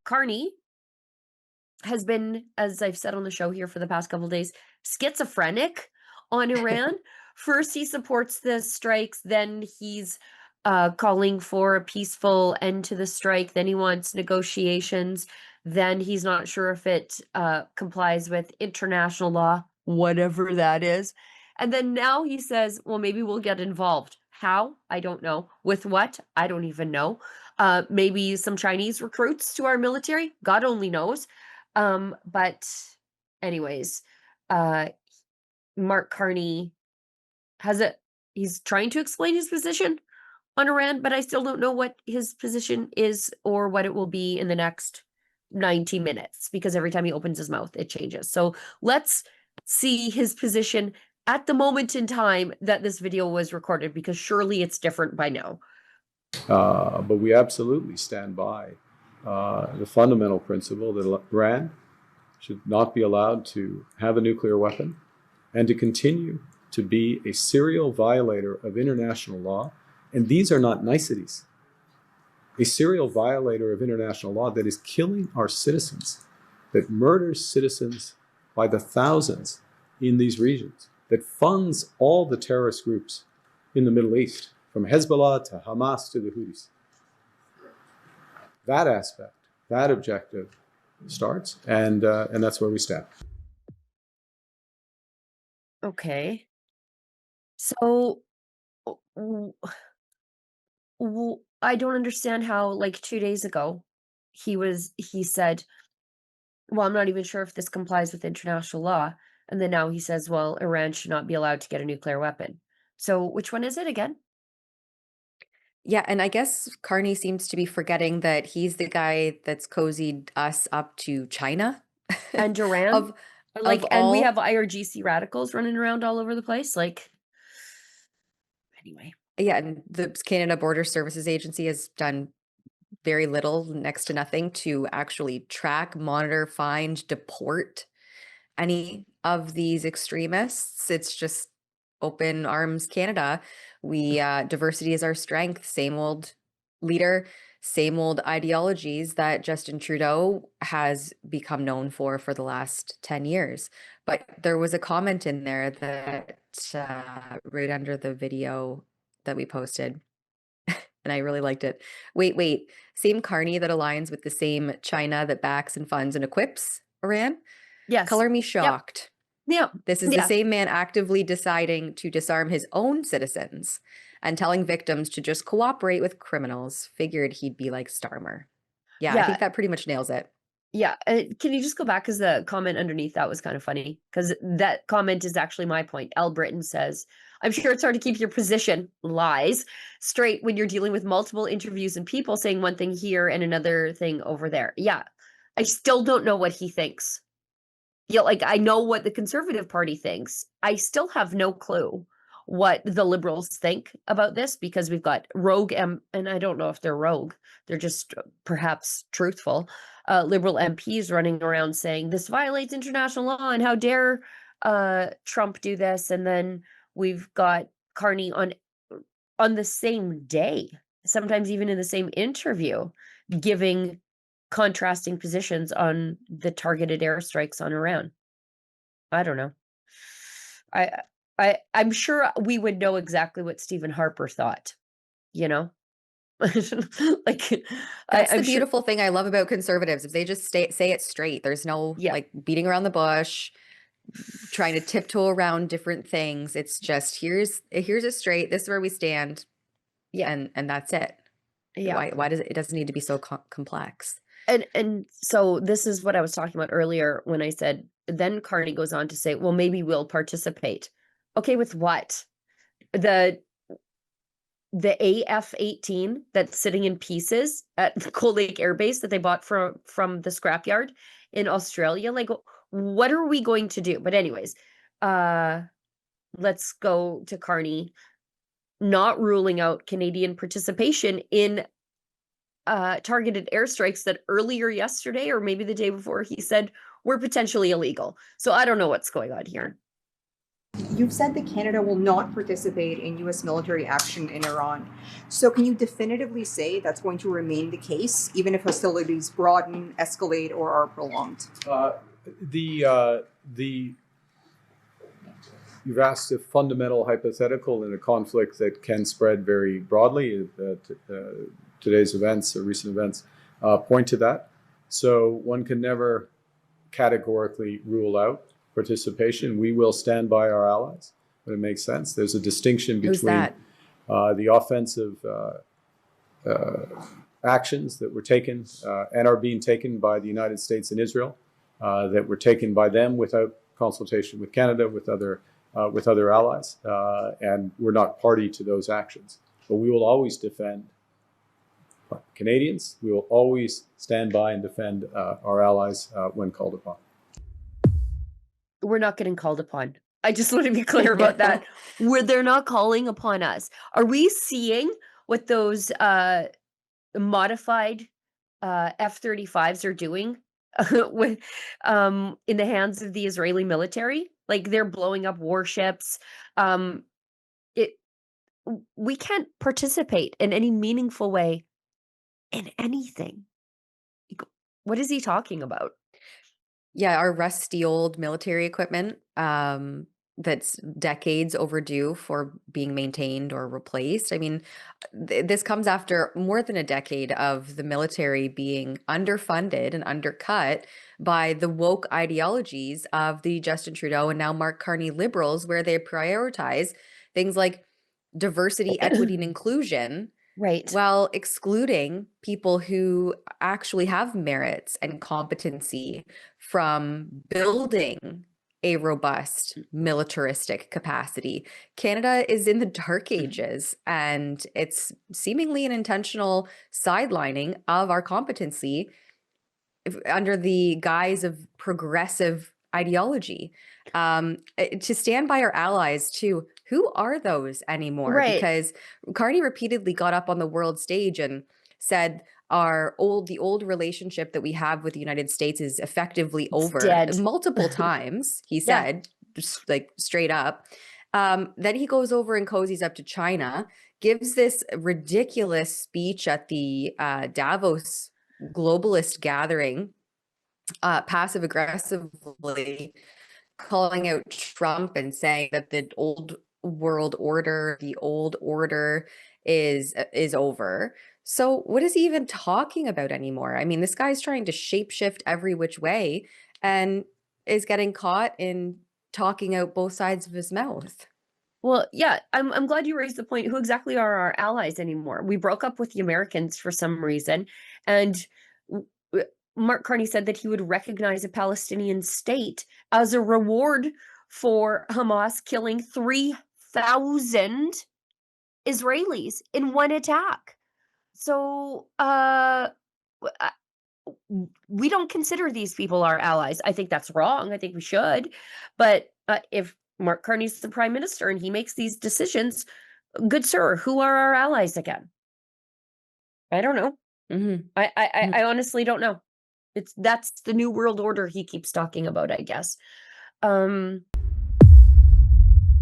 Carney has been, as I've said on the show here for the past couple of days, schizophrenic on Iran. First, he supports the strikes, then he's calling for a peaceful end to the strike, then he wants negotiations, then he's not sure if it complies with international law, whatever that is. And then now he says, well, maybe we'll get involved. How? I don't know. With what? I don't even know. Maybe some Chinese recruits to our military? God only knows. But anyways, uh, Mark Carney he's trying to explain his position on Iran, but I still don't know what his position is or what it will be in the next 90 minutes because every time he opens his mouth, it changes. So let's see his position at the moment in time that this video was recorded, because surely it's different by now. But we absolutely stand by the fundamental principle that Iran should not be allowed to have a nuclear weapon and to continue to be a serial violator of international law. And these are not niceties. A serial violator of international law that is killing our citizens, that murders citizens by the thousands in these regions, that funds all the terrorist groups in the Middle East, from Hezbollah to Hamas to the Houthis. That aspect, that objective starts, and that's where we stand. Okay. So I don't understand how, like 2 days ago, he said, well, I'm not even sure if this complies with international law. And then now he says, well, Iran should not be allowed to get a nuclear weapon. So which one is it again? Yeah, and I guess Carney seems to be forgetting that he's the guy that's cozied us up to China. And Iran? of Like, of and we all. have IRGC radicals running around all over the place. Like, anyway. Yeah, and the Canada Border Services Agency has done very little, next to nothing, to actually track, monitor, find, deport any of these extremists. It's just open arms Canada. We diversity is our strength. Same old leader, same old ideologies that Justin Trudeau has become known for the last 10 years. But there was a comment in there that right under the video that we posted, and I really liked it. Wait, same Carney that aligns with the same China that backs and funds and equips Iran? Yes. Color me shocked. Yeah. This is the same man actively deciding to disarm his own citizens and telling victims to just cooperate with criminals. Figured he'd be like Starmer. Yeah, I think that pretty much nails it. Yeah. Can you just go back? Because the comment underneath that was kind of funny. Because that comment is actually my point. L. Britton says, I'm sure it's hard to keep your position, lies, straight when you're dealing with multiple interviews and people saying one thing here and another thing over there. Yeah. I still don't know what he thinks. Yeah, like, I know what the Conservative Party thinks. I still have no clue what the Liberals think about this, because we've got rogue and I don't know if they're rogue. They're just perhaps truthful. Liberal MPs running around saying this violates international law and how dare Trump do this. And then we've got Carney on the same day, sometimes even in the same interview, giving contrasting positions on the targeted airstrikes on Iran. I don't know. I'm sure we would know exactly what Stephen Harper thought, you know? Like, That's I'm the sure. beautiful thing I love about conservatives. If they just say it straight, there's no like beating around the bush, trying to tiptoe around different things. It's just here's a straight. This is where we stand. Yeah, and that's it. Yeah. Why does it doesn't need to be so complex? And so this is what I was talking about earlier when I said, then Carney goes on to say, well, maybe we'll participate. Okay, with what? The AF-18 that's sitting in pieces at the Cold Lake Air Base that they bought from the scrapyard in Australia. Like, what are we going to do? But anyways, let's go to Carney not ruling out Canadian participation in targeted airstrikes that earlier yesterday, or maybe the day before, he said were potentially illegal. So I don't know what's going on here. You've said that Canada will not participate in U.S. military action in Iran. So, can you definitively say that's going to remain the case, even if hostilities broaden, escalate, or are prolonged? You've asked a fundamental hypothetical in a conflict that can spread very broadly. Today's events, or recent events, point to that. So one can never categorically rule out participation. We will stand by our allies when it makes sense. There's a distinction Who's between that? The offensive actions that were taken and are being taken by the United States and Israel, that were taken by them without consultation with Canada, with other allies, and we're not party to those actions. But we will always defend Canadians. We will always stand by and defend our allies when called upon. We're not getting called upon. I just want to be clear about that. They're not calling upon us. Are we seeing what those modified F-35s are doing with in the hands of the Israeli military? Like, they're blowing up warships. We can't participate in any meaningful way in anything. What is he talking about? Yeah, our rusty old military equipment, that's decades overdue for being maintained or replaced. I mean, this comes after more than a decade of the military being underfunded and undercut by the woke ideologies of the Justin Trudeau and now Mark Carney Liberals, where they prioritize things like diversity, equity, and inclusion Right. while excluding people who actually have merits and competency from building a robust militaristic capacity. Canada is in the dark ages, and it's seemingly an intentional sidelining of our competency under the guise of progressive ideology. To stand by our allies too, who are those anymore? Right. Because Carney repeatedly got up on the world stage and said the old relationship that we have with the United States is effectively over. dead. Multiple times, he Yeah. said, just like straight up. Then he goes over and cozies up to China, gives this ridiculous speech at the Davos globalist gathering, passive aggressively calling out Trump and saying that the old world order, the old order is over. So what is he even talking about anymore? I mean, this guy's trying to shapeshift every which way and is getting caught in talking out both sides of his mouth. Well, yeah, I'm glad you raised the point. Who exactly are our allies anymore? We broke up with the Americans for some reason, and Mark Carney said that he would recognize a Palestinian state as a reward for Hamas killing 3,000 Israelis in one attack. So, we don't consider these people our allies. I think that's wrong. I think we should. But if Mark Carney's the prime minister and he makes these decisions, good sir, who are our allies again? I don't know. Mm-hmm. I honestly don't know. That's the new world order he keeps talking about, I guess.